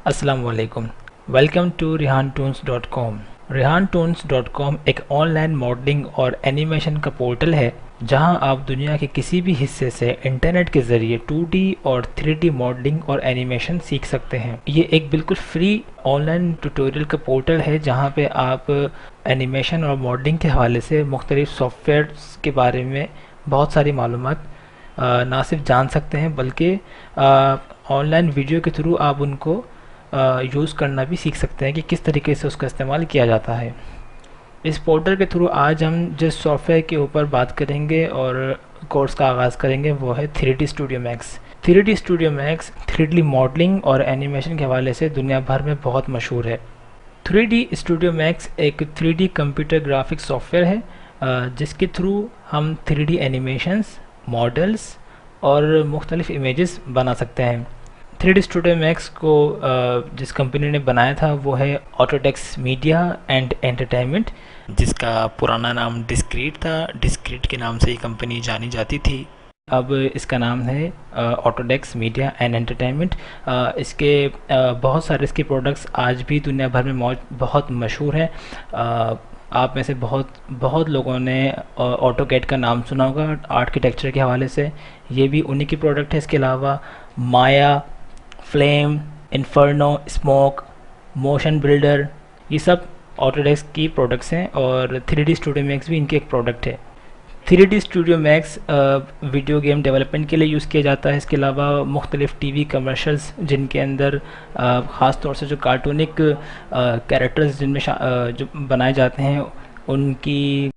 अस्सलामुअलैकुम। Welcome to rehantoons.com। rehantoons.com एक online modelling और एनिमेशन का पोर्टल है जहां आप दुनिया के किसी भी हिस्से से इंटरनेट के ज़रिए 2D और 3D मॉडलिंग और एनिमेशन सीख सकते हैं। ये एक बिल्कुल फ्री ऑनलाइन ट्यूटोरियल का पोर्टल है जहां पे आप एनिमेशन और मॉडलिंग के हवाले से मुख्तलिफ सॉफ्टवेयर्स के बारे में बहुत सारी मालूमात ना सिर्फ जान सकते हैं बल्कि ऑनलाइन वीडियो के थ्रू आप उनको यूज़ करना भी सीख सकते हैं कि किस तरीके से उसका इस्तेमाल किया जाता है। इस पोर्टल के थ्रू आज हम जिस सॉफ्टवेयर के ऊपर बात करेंगे और कोर्स का आगाज़ करेंगे वो है 3D studio max. 3D studio max 3D modelling और एनिमेशन के हवाले से दुनिया भर में बहुत मशहूर है। 3D स्टूडियो मैक्स एक 3D कंप्यूटर ग्राफिक्स सॉफ्टवेयर है जिसके थ्रू हम 3D एनिमेशंस, मॉडल्स और मुख्तलिफ इमेजेस बना सकते हैं। 3D स्टूडियो मैक्स को जिस कंपनी ने बनाया था वो है ऑटोडेस्क मीडिया एंड एंटरटेनमेंट, जिसका पुराना नाम डिस्क्रीट था। डिस्क्रीट के नाम से ये कंपनी जानी जाती थी। अब इसका नाम है ऑटोडेस्क मीडिया एंड एंटरटेनमेंट। इसके बहुत सारे इसके प्रोडक्ट्स आज भी दुनिया भर में बहुत मशहूर हैं। आप में से बहुत लोगों ने ऑटोकैड का नाम सुना होगा आर्किटेक्चर के हवाले से, ये भी उन्हीं की प्रोडक्ट है। इसके अलावा Maya, flame, inferno, smoke, motion builder, ये सब ऑटोडेस्क की प्रोडक्ट्स हैं और 3D स्टूडियो मैक्स भी इनके एक प्रोडक्ट है। 3D studio max video game development के लिए यूज़ किया जाता है। इसके अलावा मुख्तलिफ टीवी कमर्शल्स जिनके अंदर ख़ास तौर से जो कार्टूनिक कैरेक्टर्स जिनमें जो बनाए जाते हैं उनकी